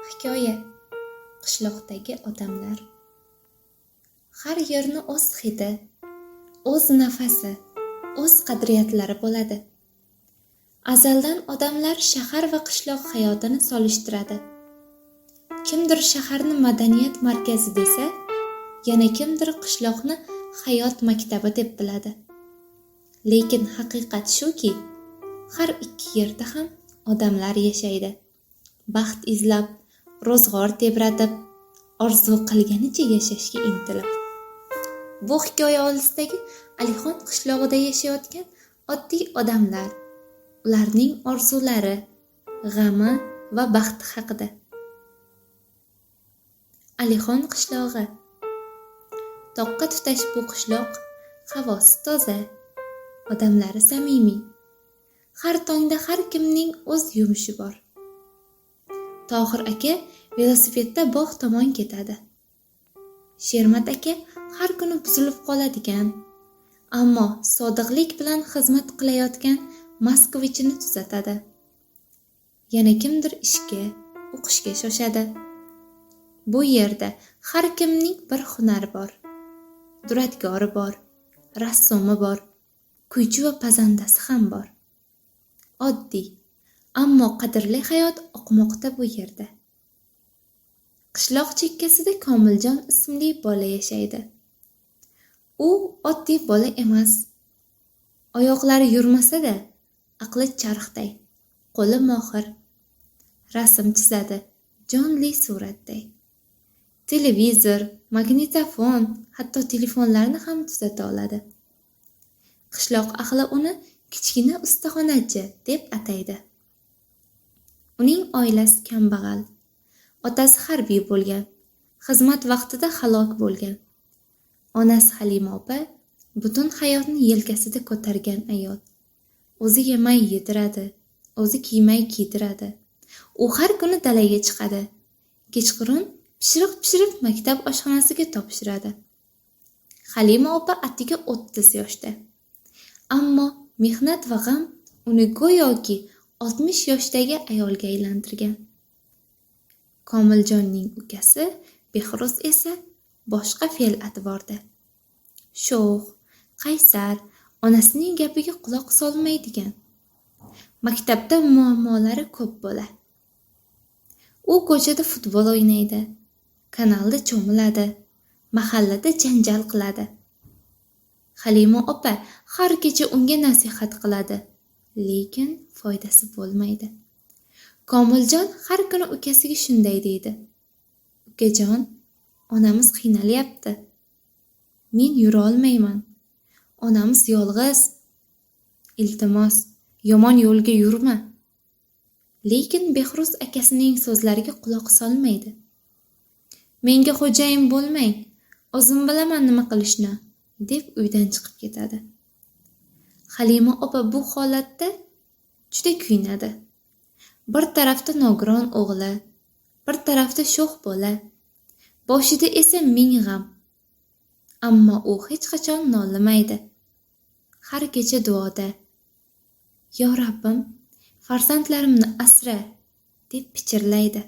Hikoya: qishloqdagi odamlar. Har yerni o'z hidi, o'z nafasi, o'z qadriyatlari bo'ladi. Azaldan odamlar shahar va qishloq hayotini solishtiradi. Kimdir shaharni madaniyat markazi desa, yana kimdir qishloqni hayot maktabi deb biladi. Lekin haqiqat shuki, har ikki yerda ham odamlar yashaydi. Baxt izlab, ro'zg'or tebratib, orzu qilganicha yashashga intilib. Bu hikoya olisidagi Alixon qishlog'ida yashayotgan oddiy odamlar, ularning orzulari, g'ami va baxti haqida. Alixon qishlog'i. Toqqa tutash bu qishloq, havosi toza, odamlari samimiy. Har tongda har kimning o'z yumushi bor. Tohir aka velosipedda bog' tomon ketadi. Shermat aka har kuni buzilib qoladigan, ammo sodiqlik bilan xizmat qilayotgan Moskvichini tuzatadi. Yana kimdir ishga, o'qishga shoshadi. Bu yerda har kimning bir hunari bor. Duradgori bor, rassomi bor, kuychi va pazandasi ham bor. Oddiy, ammo qadrli hayot oqmoqda bu yerda. Qishloq chekkasida Komiljon ismli bola yashaydi. U oddiy bola emas. Oyoqlari yurmasa-da, aqli charxday, qo'li mohir. Rasm chizadi, jonli suratday. Televizor, magnitofon, hatto telefonlarni ham tuzata oladi. Qishloq ahli uni kichkina ustaxonachi deb ataydi. Uning oilasi kambag'al. Otasi harbiy bo'lgan, xizmat vaqtida halok bo'lgan. Onasi Halima opa butun hayotni yelkasida ko'targan ayol. O'zi yemay yediradi, o'zi kiymay kiydiradi. U har kuni dalaga chiqadi. Kechqurun pishiriq maktab oshxonasiga topshiradi. Halima opa atigi 30 yoshda. Ammo mehnat va g'am uni go'yoki 60 yoshdagi ayolga aylantirgan. Komiljonning ukasi Behruz esa boshqa fe'l-atvorda. Sho'x, qaysar, onasining gapiga quloq solmaydigan. Maktabda muammolari ko'p bo'la. U ko'chada futbol o'ynaydi, kanalda cho'miladi, mahallada janjal qiladi. Halima opa har kecha unga nasihat qiladi, lekin foydasi bo'lmaydi. Komiljon har kuni ukasiga shunday deydi: "Ukajon, onamiz qiynalyapti. Men yura olmayman. Onamiz yolg'iz. Iltimos, yomon yo'lga yurma." Lekin Behruz akasining so'zlariga quloq solmaydi. "Menga xo'jayin bo'lmang, o'zim bilaman nima qilishni", deb uydan chiqib ketadi. Halima opa bu holatda juda kuyinadi. Bir tarafda nogiron o'g'li, bir tarafda sho'x bola, boshida esa ming g'am. Ammo u hech qachon nolimaydi. Har kecha duoda: "Yo Rabbim, farzandlarimni asra", deb pichirlaydi.